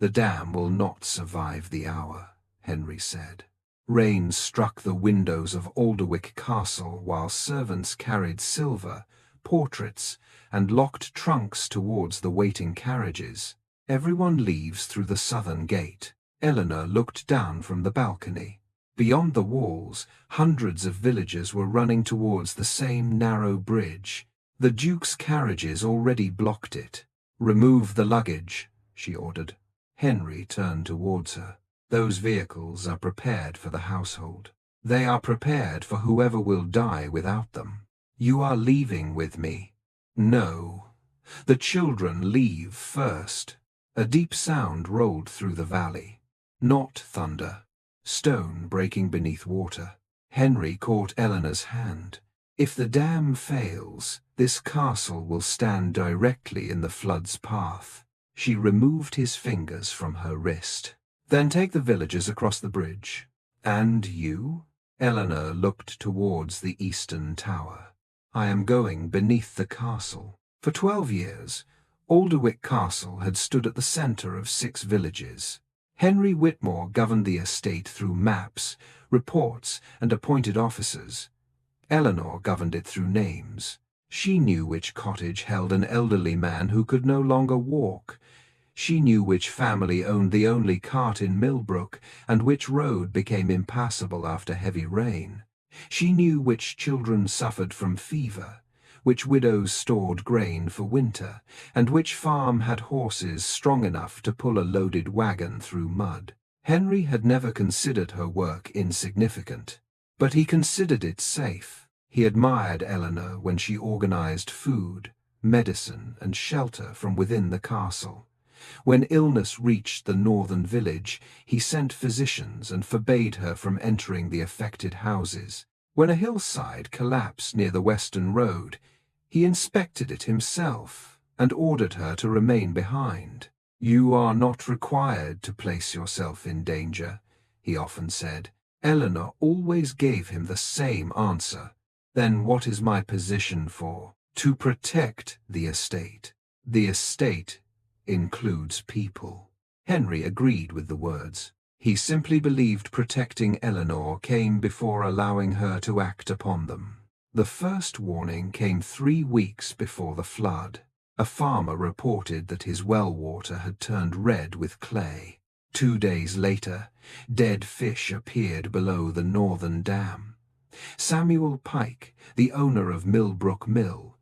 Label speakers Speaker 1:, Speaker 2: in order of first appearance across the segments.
Speaker 1: "The dam will not survive the hour," Henry said. Rain struck the windows of Alderwick Castle while servants carried silver, portraits, and locked trunks towards the waiting carriages. Everyone leaves through the southern gate. Eleanor looked down from the balcony. Beyond the walls, hundreds of villagers were running towards the same narrow bridge. The Duke's carriages already blocked it. "Remove the luggage," she ordered. Henry turned towards her. "Those vehicles are prepared for the household. They are prepared for whoever will die without them. You are leaving with me." "No. The children leave first." A deep sound rolled through the valley. Not thunder. Stone breaking beneath water. Henry caught Eleanor's hand. "If the dam fails, this castle will stand directly in the flood's path." She removed his fingers from her wrist. "Then take the villagers across the bridge." "And you?" Eleanor looked towards the eastern tower. "I am going beneath the castle." For 12 years, Alderwick Castle had stood at the centre of 6 villages. Henry Whitmore governed the estate through maps, reports, and appointed officers. Eleanor governed it through names. She knew which cottage held an elderly man who could no longer walk. She knew which family owned the only cart in Millbrook, and which road became impassable after heavy rain. She knew which children suffered from fever, which widows stored grain for winter, and which farm had horses strong enough to pull a loaded wagon through mud. Henry had never considered her work insignificant, but he considered it safe. He admired Eleanor when she organized food, medicine, and shelter from within the castle. When illness reached the northern village, he sent physicians and forbade her from entering the affected houses. When a hillside collapsed near the western road, he inspected it himself and ordered her to remain behind. "You are not required to place yourself in danger," he often said. Eleanor always gave him the same answer. "Then what is my position for?" "To protect the estate." "The estate includes people." Henry agreed with the words. He simply believed protecting Eleanor came before allowing her to act upon them. The first warning came 3 weeks before the flood. A farmer reported that his well water had turned red with clay. 2 days later, dead fish appeared below the northern dam. Samuel Pike, the owner of Millbrook Mill,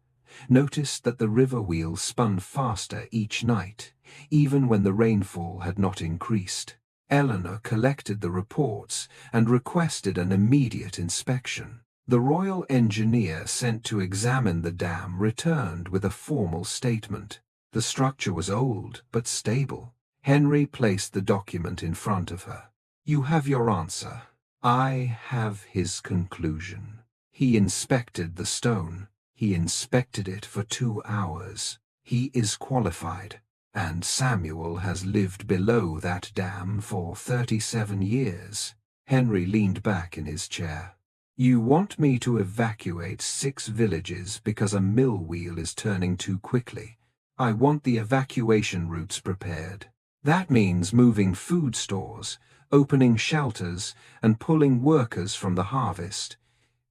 Speaker 1: noticed that the river wheel spun faster each night, even when the rainfall had not increased. Eleanor collected the reports and requested an immediate inspection. The royal engineer sent to examine the dam returned with a formal statement. The structure was old but stable. Henry placed the document in front of her. "You have your answer. I have his conclusion." He inspected the stone. He inspected it for 2 hours. "He is qualified, and Samuel has lived below that dam for 37 years. Henry leaned back in his chair. "You want me to evacuate 6 villages because a mill wheel is turning too quickly. I want the evacuation routes prepared. That means moving food stores, opening shelters, and pulling workers from the harvest.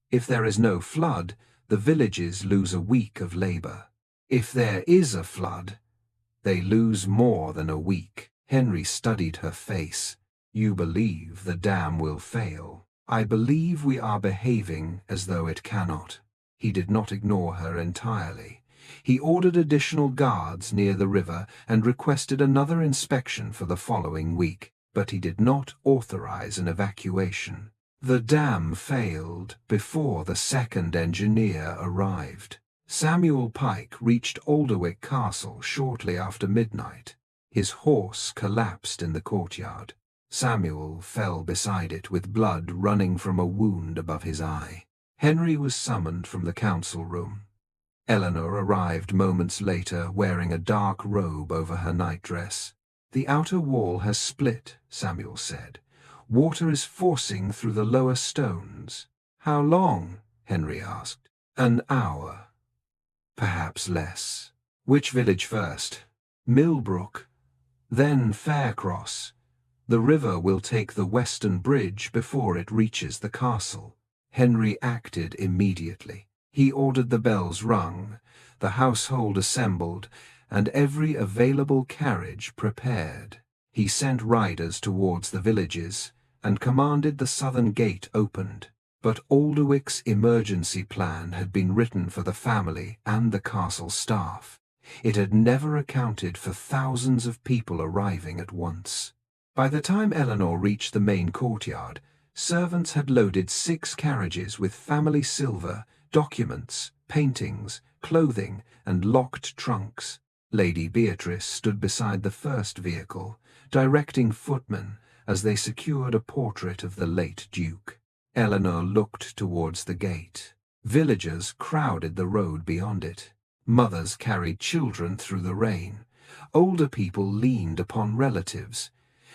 Speaker 1: If there is no flood, the villages lose a week of labor. If there is a flood, they lose more than a week." Henry studied her face. "You believe the dam will fail." "I believe we are behaving as though it cannot." He did not ignore her entirely. He ordered additional guards near the river and requested another inspection for the following week, but he did not authorize an evacuation. The dam failed before the second engineer arrived. Samuel Pike reached Alderwick Castle shortly after midnight. His horse collapsed in the courtyard. Samuel fell beside it with blood running from a wound above his eye. Henry was summoned from the council room. Eleanor arrived moments later wearing a dark robe over her nightdress. "The outer wall has split," Samuel said. "Water is forcing through the lower stones." "How long?" Henry asked. "An hour. Perhaps less." "Which village first?" "Millbrook." Then Faircross. The river will take the western bridge before it reaches the castle." Henry acted immediately. He ordered the bells rung, the household assembled, and every available carriage prepared. He sent riders towards the villages, and commanded the southern gate opened. But Alderwick's emergency plan had been written for the family and the castle staff. It had never accounted for thousands of people arriving at once. By the time Eleanor reached the main courtyard, servants had loaded 6 carriages with family silver, documents, paintings, clothing, and locked trunks. Lady Beatrice stood beside the first vehicle, directing footmen as they secured a portrait of the late Duke. Eleanor looked towards the gate. Villagers crowded the road beyond it. Mothers carried children through the rain. Older people leaned upon relatives.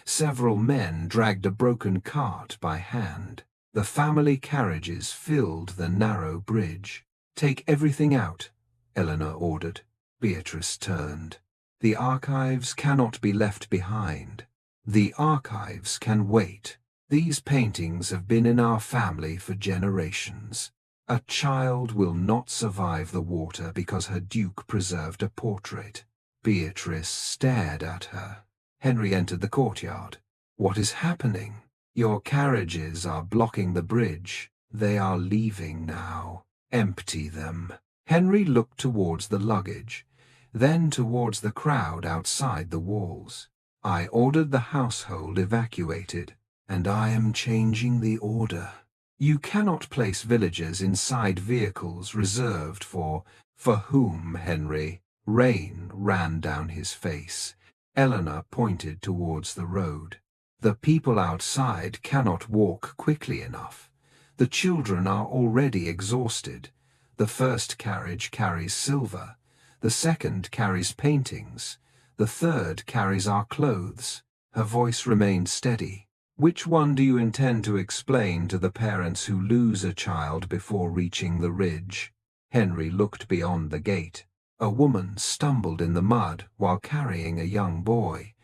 Speaker 1: Several men dragged a broken cart by hand. The family carriages filled the narrow bridge. "Take everything out," Eleanor ordered. Beatrice turned. "The archives cannot be left behind." "The archives can wait. These paintings have been in our family for generations. A child will not survive the water because her duke preserved a portrait." Beatrice stared at her. Henry entered the courtyard. "What is happening?" "Your carriages are blocking the bridge. They are leaving now. Empty them." Henry looked towards the luggage, then towards the crowd outside the walls. "I ordered the household evacuated, and I am changing the order. You cannot place villagers inside vehicles reserved for whom, Henry?" Rain ran down his face. Eleanor pointed towards the road. "The people outside cannot walk quickly enough. The children are already exhausted. The first carriage carries silver. The second carries paintings. The third carries our clothes." Her voice remained steady. "Which one do you intend to explain to the parents who lose a child before reaching the ridge?" Henry looked beyond the gate. A woman stumbled in the mud while carrying a young boy.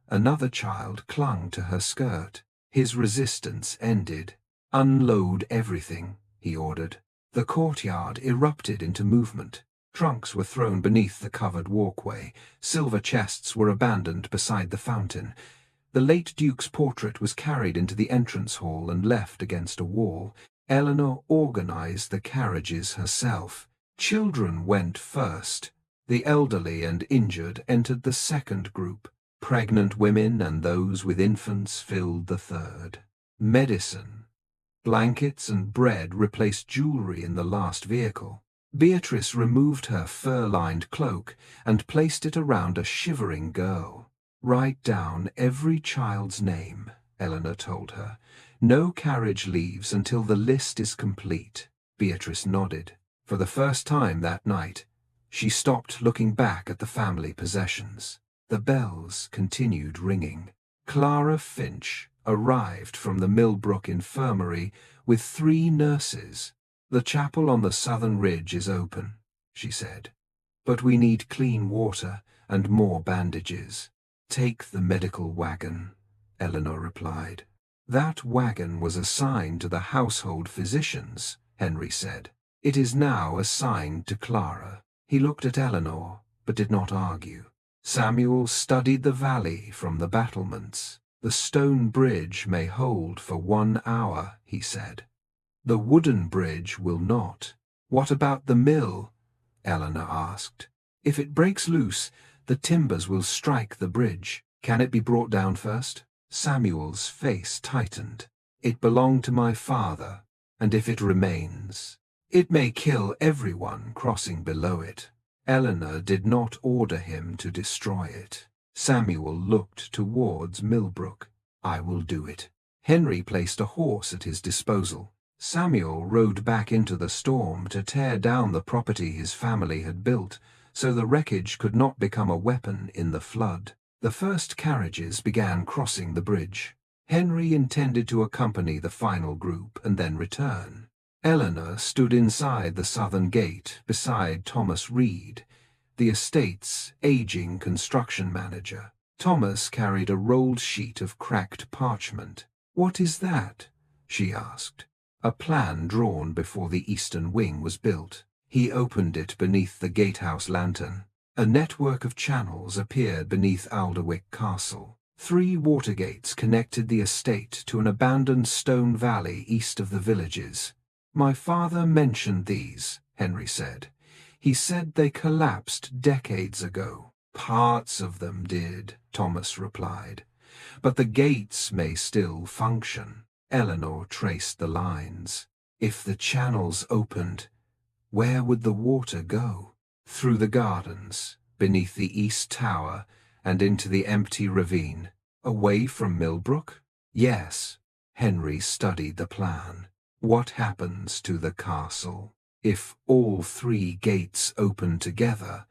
Speaker 1: Another child clung to her skirt. His resistance ended. "Unload everything," he ordered. The courtyard erupted into movement. Trunks were thrown beneath the covered walkway. Silver chests were abandoned beside the fountain. The late Duke's portrait was carried into the entrance hall and left against a wall. Eleanor organized the carriages herself. Children went first. The elderly and injured entered the second group. Pregnant women and those with infants filled the third. Medicine, blankets and bread replaced jewelry in the last vehicle. Beatrice removed her fur-lined cloak and placed it around a shivering girl. "Write down every child's name," Eleanor told her. "No carriage leaves until the list is complete." Beatrice nodded. For the first time that night, she stopped looking back at the family possessions. The bells continued ringing. Clara Finch arrived from the Millbrook Infirmary with 3 nurses. "The chapel on the southern ridge is open," she said. "But we need clean water and more bandages." "Take the medical wagon," Eleanor replied. "That wagon was assigned to the household physicians," Henry said. "It is now assigned to Clara." He looked at Eleanor, but did not argue. Samuel studied the valley from the battlements. "The stone bridge may hold for 1 hour," he said. "The wooden bridge will not." "What about the mill?" Eleanor asked. "If it breaks loose, the timbers will strike the bridge. Can it be brought down first?" Samuel's face tightened. "It belonged to my father, and if it remains, it may kill everyone crossing below it." Eleanor did not order him to destroy it. Samuel looked towards Millbrook. "I will do it." Henry placed a horse at his disposal. Samuel rode back into the storm to tear down the property his family had built, so the wreckage could not become a weapon in the flood. The first carriages began crossing the bridge. Henry intended to accompany the final group and then return. Eleanor stood inside the southern gate beside Thomas Reed, the estate's aging construction manager. Thomas carried a rolled sheet of cracked parchment. "What is that?" she asked. "A plan drawn before the eastern wing was built." He opened it beneath the gatehouse lantern. A network of channels appeared beneath Alderwick Castle. 3 water gates connected the estate to an abandoned stone valley east of the villages. "My father mentioned these," Henry said. "He said they collapsed decades ago." "Parts of them did," Thomas replied. "But the gates may still function." Eleanor traced the lines. If the channels opened, where would the water go? Through the gardens, beneath the east tower, and into the empty ravine. Away from Millbrook? Yes. Henry studied the plan. What happens to the castle? If all 3 gates open together,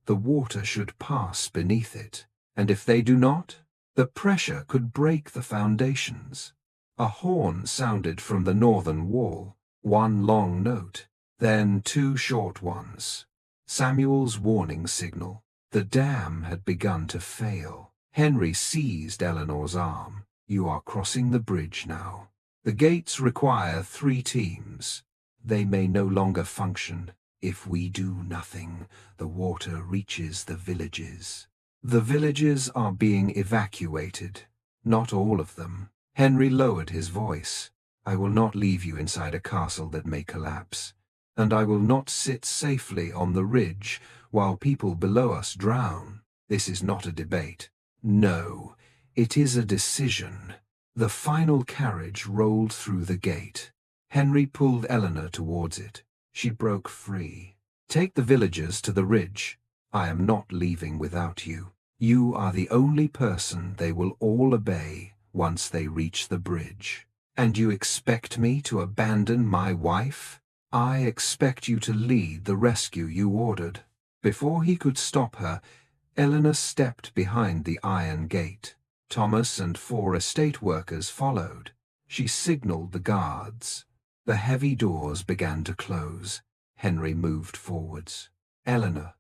Speaker 1: the water should pass beneath it. And if they do not, the pressure could break the foundations. A horn sounded from the northern wall, 1 long note, then 2 short ones. Samuel's warning signal. The dam had begun to fail. Henry seized Eleanor's arm. "You are crossing the bridge now. The gates require 3 teams. They may no longer function. If we do nothing, the water reaches the villages." "The villages are being evacuated. Not all of them." Henry lowered his voice. "I will not leave you inside a castle that may collapse. And I will not sit safely on the ridge while people below us drown. This is not a debate. No, it is a decision." The final carriage rolled through the gate. Henry pulled Eleanor towards it. She broke free. "Take the villagers to the ridge. I am not leaving without you. You are the only person they will all obey once they reach the bridge." "And you expect me to abandon my wife?" "I expect you to lead the rescue you ordered." Before he could stop her, Eleanor stepped behind the iron gate. Thomas and 4 estate workers followed. She signaled the guards. The heavy doors began to close. Henry moved forwards. "Eleanor."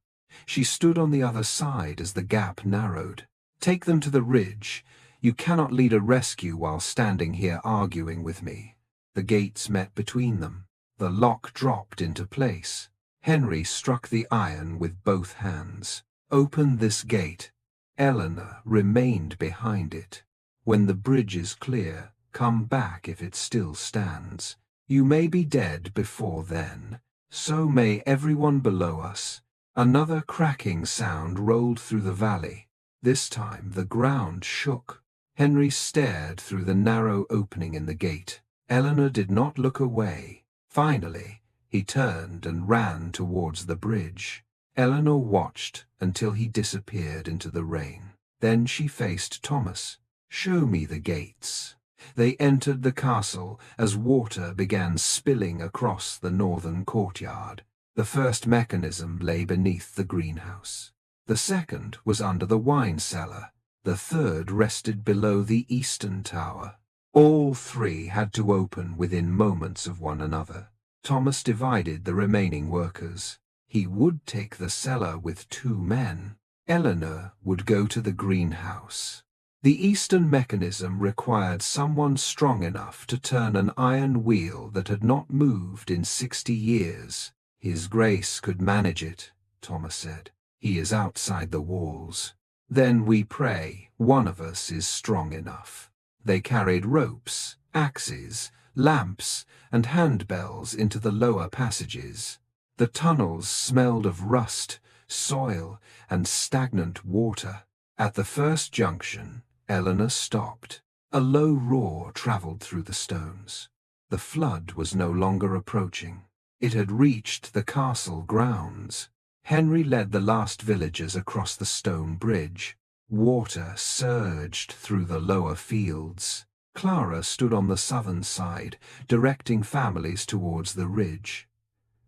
Speaker 1: She stood on the other side as the gap narrowed. "Take them to the ridge. You cannot lead a rescue while standing here arguing with me." The gates met between them. The lock dropped into place. Henry struck the iron with both hands. "Open this gate." Eleanor remained behind it. "When the bridge is clear, come back if it still stands. You may be dead before then. So may everyone below us." Another cracking sound rolled through the valley. This time the ground shook. Henry stared through the narrow opening in the gate. Eleanor did not look away. Finally, he turned and ran towards the bridge. Eleanor watched until he disappeared into the rain. Then she faced Thomas. "Show me the gates." They entered the castle as water began spilling across the northern courtyard. The first mechanism lay beneath the greenhouse. The second was under the wine cellar. The third rested below the eastern tower. All 3 had to open within moments of one another. Thomas divided the remaining workers. He would take the cellar with 2 men. Eleanor would go to the greenhouse. The eastern mechanism required someone strong enough to turn an iron wheel that had not moved in 60 years. "His Grace could manage it," Thomas said. "He is outside the walls." "Then we pray one of us is strong enough." They carried ropes, axes, lamps, and handbells into the lower passages. The tunnels smelled of rust, soil, and stagnant water. At the first junction, Eleanor stopped. A low roar traveled through the stones. The flood was no longer approaching. It had reached the castle grounds. Henry led the last villagers across the stone bridge. Water surged through the lower fields. Clara stood on the southern side, directing families towards the ridge.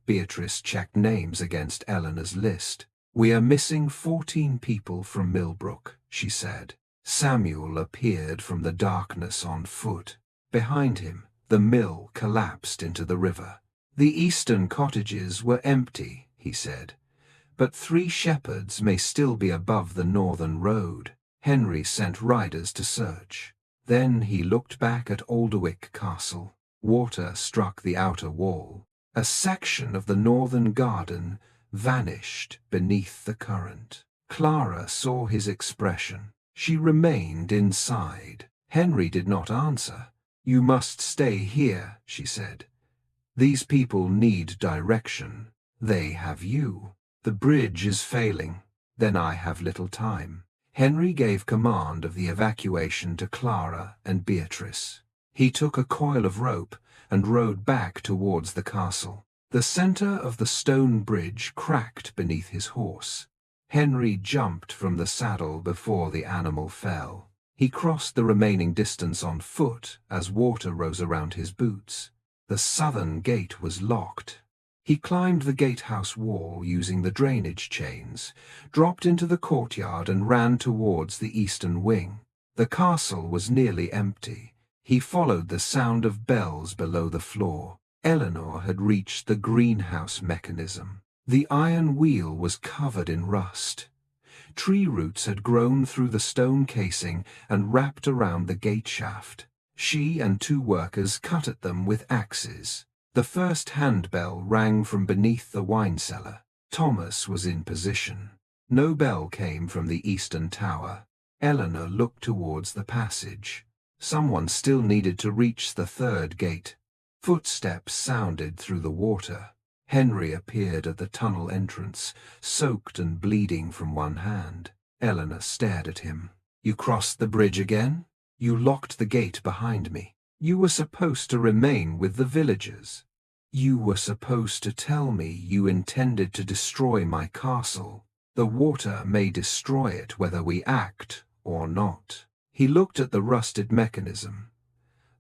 Speaker 1: Beatrice checked names against Eleanor's list. "We are missing 14 people from Millbrook," she said. Samuel appeared from the darkness on foot. Behind him, the mill collapsed into the river. "The eastern cottages were empty," he said, "but 3 shepherds may still be above the northern road." Henry sent riders to search. Then he looked back at Alderwick Castle. Water struck the outer wall. A section of the northern garden vanished beneath the current. Clara saw his expression. She remained inside. Henry did not answer. "You must stay here," she said. "These people need direction. They have you. The bridge is failing. Then I have little time." Henry gave command of the evacuation to Clara and Beatrice. He took a coil of rope and rode back towards the castle. The center of the stone bridge cracked beneath his horse. Henry jumped from the saddle before the animal fell. He crossed the remaining distance on foot as water rose around his boots. The southern gate was locked. He climbed the gatehouse wall using the drainage chains, dropped into the courtyard and ran towards the eastern wing. The castle was nearly empty. He followed the sound of bells below the floor. Eleanor had reached the greenhouse mechanism. The iron wheel was covered in rust. Tree roots had grown through the stone casing and wrapped around the gate shaft. She and 2 workers cut at them with axes. The first handbell rang from beneath the wine cellar. Thomas was in position. No bell came from the eastern tower. Eleanor looked towards the passage. Someone still needed to reach the 3rd gate. Footsteps sounded through the water. Henry appeared at the tunnel entrance, soaked and bleeding from one hand. Eleanor stared at him. "You crossed the bridge again? You locked the gate behind me. You were supposed to remain with the villagers. You were supposed to tell me you intended to destroy my castle. The water may destroy it whether we act or not." He looked at the rusted mechanism,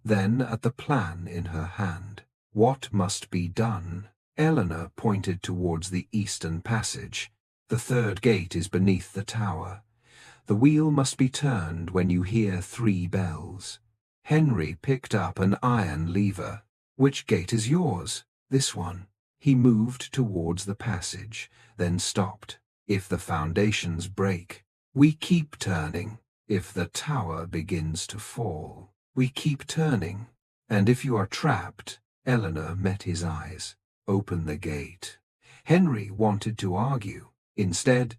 Speaker 1: then at the plan in her hand. What must be done? Eleanor pointed towards the eastern passage. "The 3rd gate is beneath the tower. The wheel must be turned when you hear 3 bells. Henry picked up an iron lever. "Which gate is yours?" "This one." He moved towards the passage, then stopped. "If the foundations break, we keep turning. If the tower begins to fall, we keep turning. And if you are trapped," Eleanor met his eyes, "open the gate." Henry wanted to argue. Instead,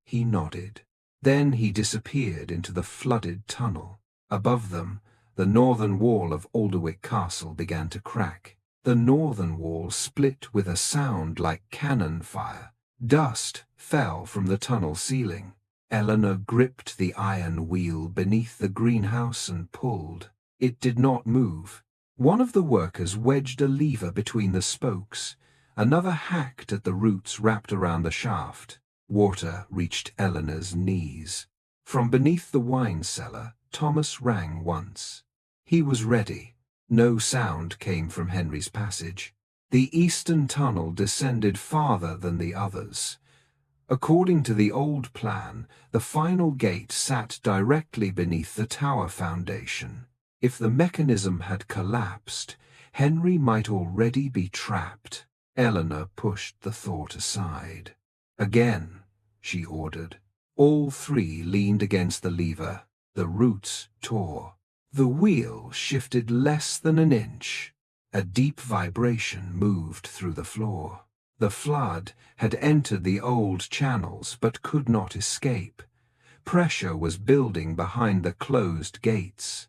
Speaker 1: he nodded. Then he disappeared into the flooded tunnel. Above them, the northern wall of Alderwick Castle began to crack. The northern wall split with a sound like cannon fire. Dust fell from the tunnel ceiling. Eleanor gripped the iron wheel beneath the greenhouse and pulled. It did not move. One of the workers wedged a lever between the spokes. Another hacked at the roots wrapped around the shaft. Water reached Eleanor's knees. From beneath the wine cellar, Thomas rang once. He was ready. No sound came from Henry's passage. The eastern tunnel descended farther than the others. According to the old plan, the final gate sat directly beneath the tower foundation. If the mechanism had collapsed, Henry might already be trapped. Eleanor pushed the thought aside. "Again," she ordered. All 3 leaned against the lever. The roots tore. The wheel shifted less than an inch. A deep vibration moved through the floor. The flood had entered the old channels but could not escape. Pressure was building behind the closed gates.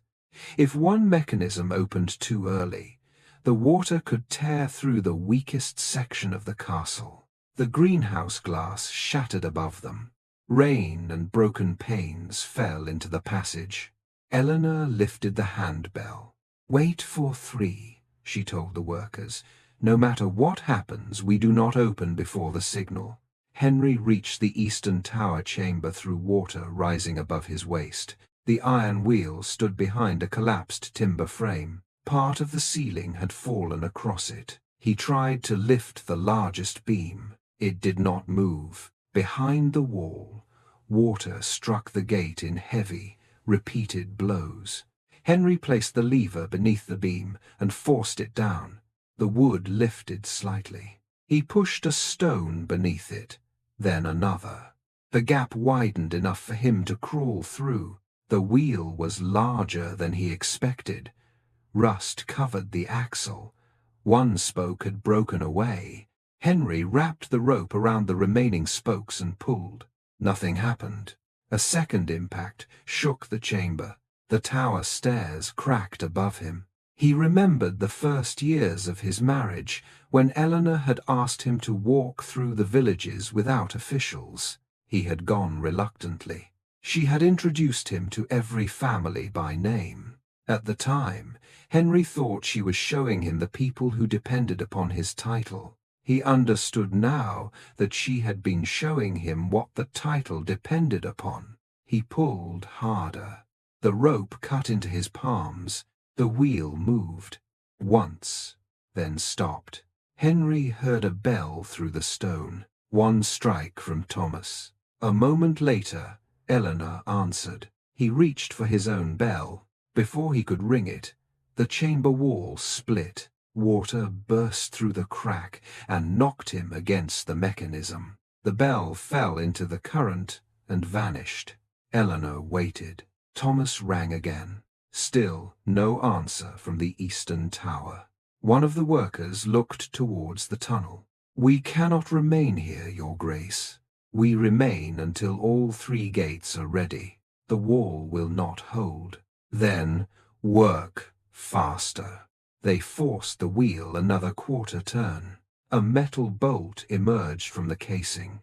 Speaker 1: If one mechanism opened too early, the water could tear through the weakest section of the castle. The greenhouse glass shattered above them. Rain and broken panes fell into the passage. Eleanor lifted the handbell. "Wait for 3, she told the workers. "No matter what happens, we do not open before the signal." Henry reached the eastern tower chamber through water rising above his waist. The iron wheel stood behind a collapsed timber frame. Part of the ceiling had fallen across it. He tried to lift the largest beam. It did not move. Behind the wall, water struck the gate in heavy, repeated blows. Henry placed the lever beneath the beam and forced it down. The wood lifted slightly. He pushed a stone beneath it, then another. The gap widened enough for him to crawl through. The wheel was larger than he expected. Rust covered the axle. One spoke had broken away. Henry wrapped the rope around the remaining spokes and pulled. Nothing happened. A second impact shook the chamber. The tower stairs cracked above him. He remembered the first years of his marriage, when Eleanor had asked him to walk through the villages without officials. He had gone reluctantly. She had introduced him to every family by name. At the time, Henry thought she was showing him the people who depended upon his title. He understood now that she had been showing him what the title depended upon. He pulled harder. The rope cut into his palms. The wheel moved. Once, then stopped. Henry heard a bell through the stone. One strike from Thomas. A moment later, Eleanor answered. He reached for his own bell. Before he could ring it, the chamber wall split. Water burst through the crack and knocked him against the mechanism. The bell fell into the current and vanished. Eleanor waited. Thomas rang again. Still no answer from the eastern tower. One of the workers looked towards the tunnel. "We cannot remain here, Your Grace. We remain until all 3 gates are ready. The wall will not hold." "Then work faster." They forced the wheel another quarter turn. A metal bolt emerged from the casing.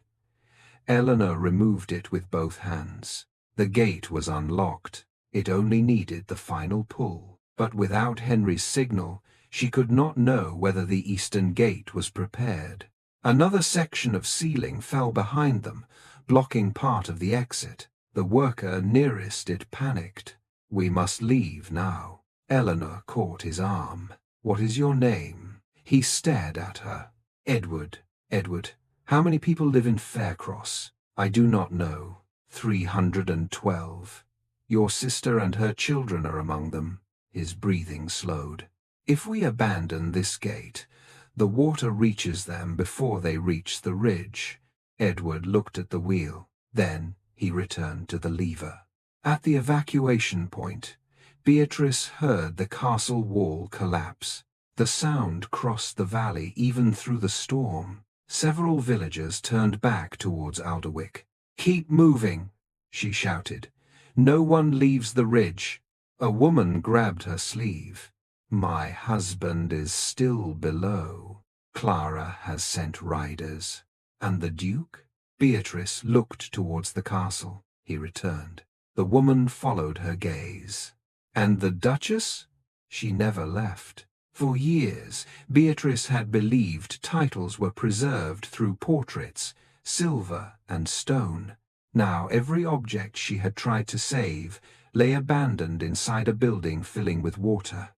Speaker 1: Eleanor removed it with both hands. The gate was unlocked. It only needed the final pull. But without Henry's signal, she could not know whether the eastern gate was prepared. Another section of ceiling fell behind them, blocking part of the exit. The worker nearest it panicked. "We must leave now." Eleanor caught his arm. "What is your name?" He stared at her. "Edward." "Edward. How many people live in Faircross?" "I do not know." 312. "Your sister and her children are among them." His breathing slowed. "If we abandon this gate, the water reaches them before they reach the ridge." Edward looked at the wheel. Then he returned to the lever. At the evacuation point, Beatrice heard the castle wall collapse. The sound crossed the valley even through the storm. Several villagers turned back towards Alderwick. "Keep moving," she shouted. "No one leaves the ridge." A woman grabbed her sleeve. "My husband is still below. Clara has sent riders." "And the Duke?" Beatrice looked towards the castle. He returned. The woman followed her gaze. "And the Duchess?" She never left. For years, Beatrice had believed titles were preserved through portraits, silver and stone. Now every object she had tried to save lay abandoned inside a building filling with water.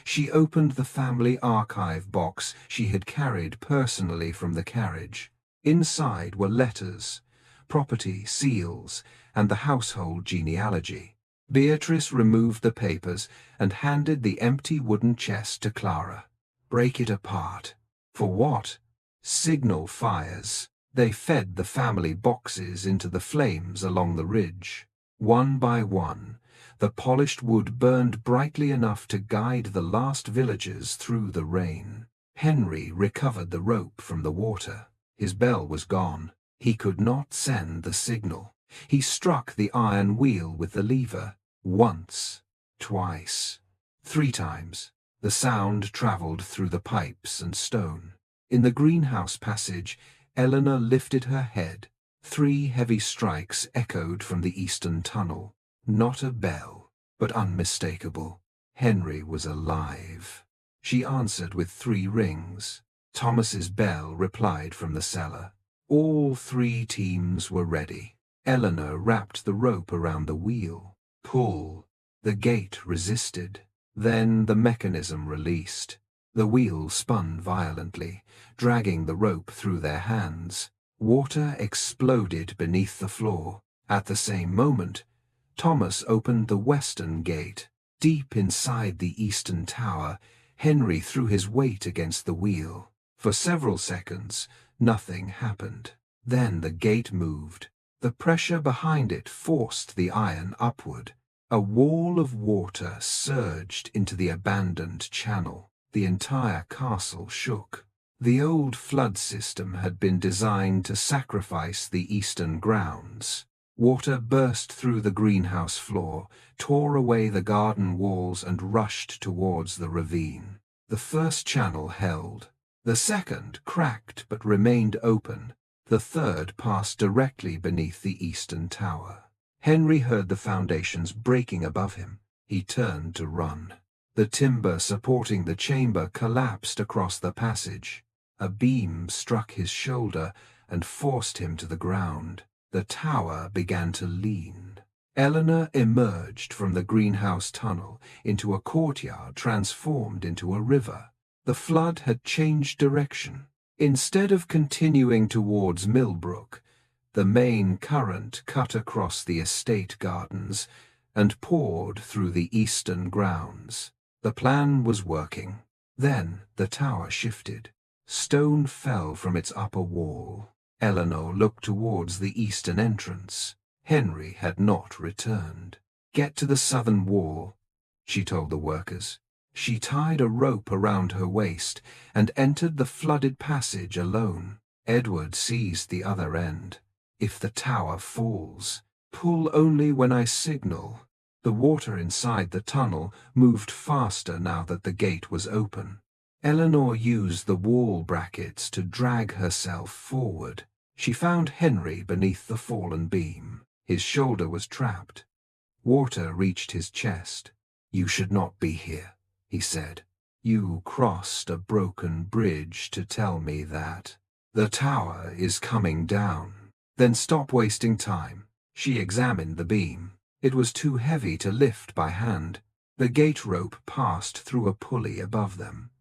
Speaker 1: She opened the family archive box she had carried personally from the carriage. Inside were letters, property seals, and the household genealogy. Beatrice removed the papers and handed the empty wooden chest to Clara. "Break it apart." "For what?" "Signal fires." They fed the family boxes into the flames along the ridge. One by one, the polished wood burned brightly enough to guide the last villagers through the rain. Henry recovered the rope from the water. His bell was gone. He could not send the signal. He struck the iron wheel with the lever. Once, twice, 3 times. The sound travelled through the pipes and stone. In the greenhouse passage, Eleanor lifted her head. 3 heavy strikes echoed from the eastern tunnel. Not a bell, but unmistakable. Henry was alive. She answered with 3 rings. Thomas's bell replied from the cellar. All 3 teams were ready. Eleanor wrapped the rope around the wheel. Pull. The gate resisted. Then the mechanism released. The wheel spun violently, dragging the rope through their hands. Water exploded beneath the floor. At the same moment, Thomas opened the western gate. Deep inside the eastern tower, Henry threw his weight against the wheel. For several seconds, nothing happened. Then the gate moved. The pressure behind it forced the iron upward. A wall of water surged into the abandoned channel. The entire castle shook. The old flood system had been designed to sacrifice the eastern grounds. Water burst through the greenhouse floor, tore away the garden walls and rushed towards the ravine. The first channel held. The second cracked but remained open. The third passed directly beneath the eastern tower. Henry heard the foundations breaking above him. He turned to run. The timber supporting the chamber collapsed across the passage. A beam struck his shoulder and forced him to the ground. The tower began to lean. Eleanor emerged from the greenhouse tunnel into a courtyard transformed into a river. The flood had changed direction. Instead of continuing towards Millbrook, the main current cut across the estate gardens and poured through the eastern grounds. The plan was working. Then the tower shifted. Stone fell from its upper wall. Eleanor looked towards the eastern entrance. Henry had not returned. "Get to the southern wall," she told the workers. She tied a rope around her waist and entered the flooded passage alone. Edward seized the other end. "If the tower falls, pull only when I signal." The water inside the tunnel moved faster now that the gate was open. Eleanor used the wall brackets to drag herself forward. She found Henry beneath the fallen beam. His shoulder was trapped. Water reached his chest. "You should not be here," he said. "You crossed a broken bridge to tell me that. The tower is coming down." "Then stop wasting time." She examined the beam. It was too heavy to lift by hand. The gate rope passed through a pulley above them.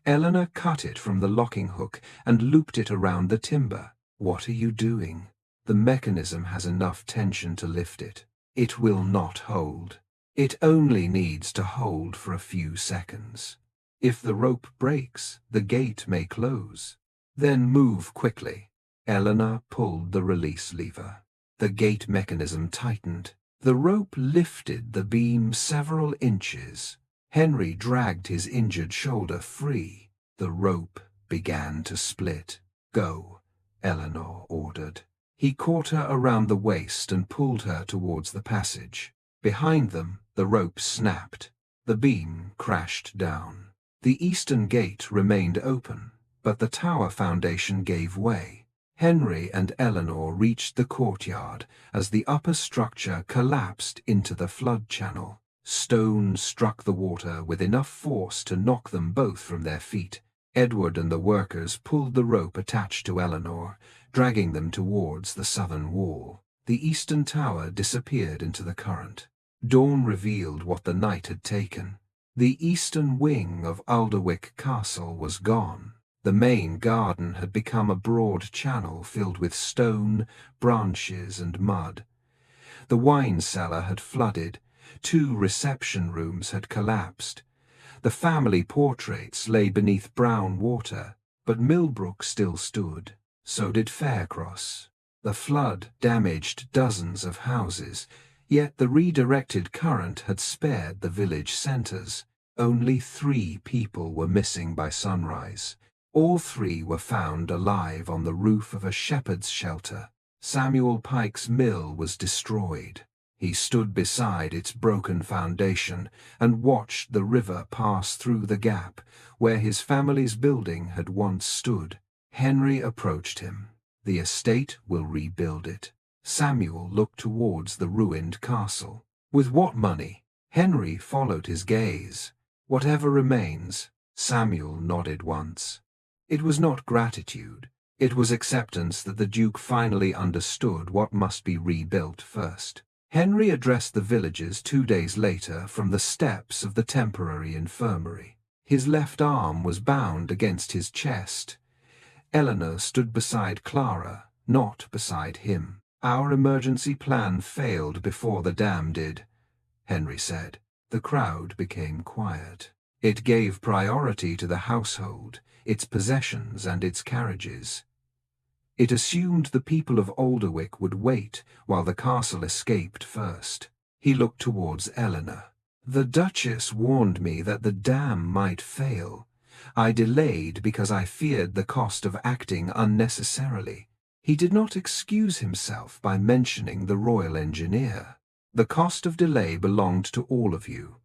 Speaker 1: Eleanor cut it from the locking hook and looped it around the timber. "What are you doing?" "The mechanism has enough tension to lift it. It will not hold. It only needs to hold for a few seconds. If the rope breaks, the gate may close. Then move quickly." Eleanor pulled the release lever. The gate mechanism tightened. The rope lifted the beam several inches. Henry dragged his injured shoulder free. The rope began to split. "Go," Eleanor ordered. He caught her around the waist and pulled her towards the passage. Behind them, the rope snapped. The beam crashed down. The eastern gate remained open, but the tower foundation gave way. Henry and Eleanor reached the courtyard as the upper structure collapsed into the flood channel. Stone struck the water with enough force to knock them both from their feet. Edward and the workers pulled the rope attached to Eleanor, dragging them towards the southern wall. The eastern tower disappeared into the current. Dawn revealed what the night had taken. The eastern wing of Alderwick Castle was gone. The main garden had become a broad channel filled with stone, branches, and mud. The wine cellar had flooded. 2 reception rooms had collapsed. The family portraits lay beneath brown water, but Millbrook still stood. So did Faircross. The flood damaged dozens of houses, yet the redirected current had spared the village centres. Only 3 people were missing by sunrise. All 3 were found alive on the roof of a shepherd's shelter. Samuel Pike's mill was destroyed. He stood beside its broken foundation and watched the river pass through the gap where his family's building had once stood. Henry approached him. "The estate will rebuild it." Samuel looked towards the ruined castle. "With what money?" Henry followed his gaze. "Whatever remains." Samuel nodded once. It was not gratitude. It was acceptance that the Duke finally understood what must be rebuilt first. Henry addressed the villagers 2 days later from the steps of the temporary infirmary. His left arm was bound against his chest. Eleanor stood beside Clara, not beside him. "Our emergency plan failed before the dam did," Henry said. The crowd became quiet. It gave priority to the household, its possessions and its carriages. It assumed the people of Alderwick would wait while the castle escaped first. He looked towards Eleanor. "The Duchess warned me that the dam might fail. I delayed because I feared the cost of acting unnecessarily." He did not excuse himself by mentioning the royal engineer. "The cost of delay belonged to all of you.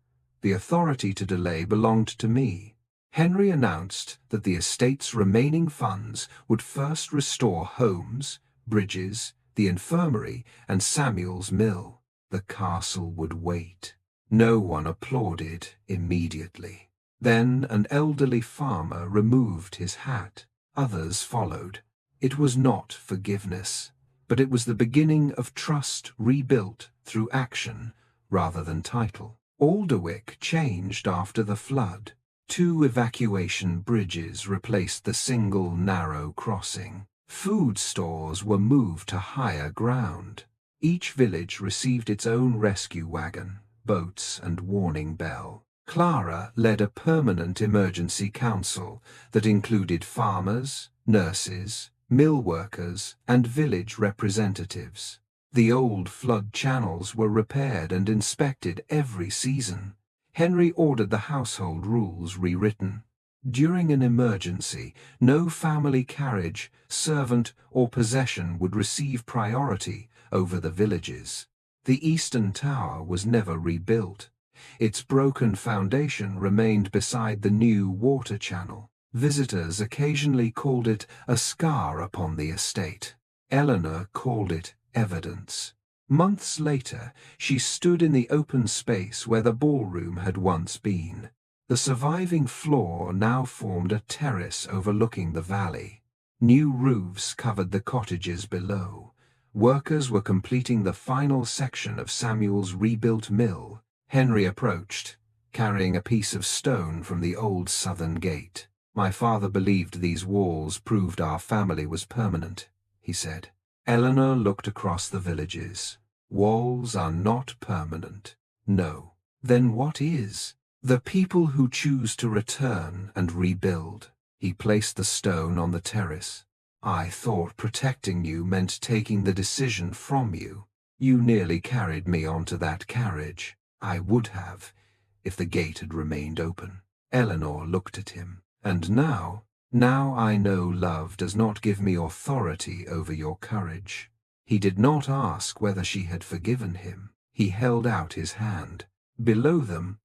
Speaker 1: The authority to delay belonged to me." Henry announced that the estate's remaining funds would first restore homes, bridges, the infirmary, and Samuel's mill. The castle would wait. No one applauded immediately. Then an elderly farmer removed his hat. Others followed. It was not forgiveness, but it was the beginning of trust rebuilt through action rather than title. Alderwick changed after the flood. 2 evacuation bridges replaced the single narrow crossing. Food stores were moved to higher ground. Each village received its own rescue wagon, boats, and warning bell. Clara led a permanent emergency council that included farmers, nurses, mill workers, and village representatives. The old flood channels were repaired and inspected every season. Henry ordered the household rules rewritten. During an emergency, no family carriage, servant, or possession would receive priority over the villages. The Eastern Tower was never rebuilt. Its broken foundation remained beside the new water channel. Visitors occasionally called it a scar upon the estate. Eleanor called it evidence. Months later, she stood in the open space where the ballroom had once been. The surviving floor now formed a terrace overlooking the valley. New roofs covered the cottages below. Workers were completing the final section of Samuel's rebuilt mill. Henry approached, carrying a piece of stone from the old southern gate. "My father believed these walls proved our family was permanent," he said. Eleanor looked across the villages. "Walls are not permanent." "No. Then what is?" "The people who choose to return and rebuild." He placed the stone on the terrace. "I thought protecting you meant taking the decision from you. You nearly carried me onto that carriage." "I would have, if the gate had remained open." Eleanor looked at him. "And now I know love does not give me authority over your courage." He did not ask whether she had forgiven him. He held out his hand. Below them,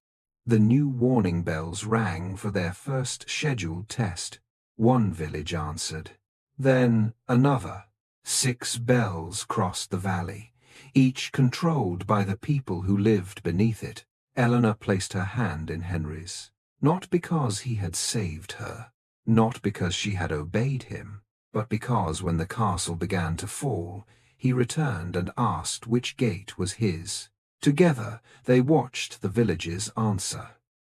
Speaker 1: the new warning bells rang for their first scheduled test. One village answered. Then another. 6 bells crossed the valley, each controlled by the people who lived beneath it. Eleanor placed her hand in Henry's. Not because he had saved her, not because she had obeyed him, but because when the castle began to fall, he returned and asked which gate was his. Together they watched the villages answer.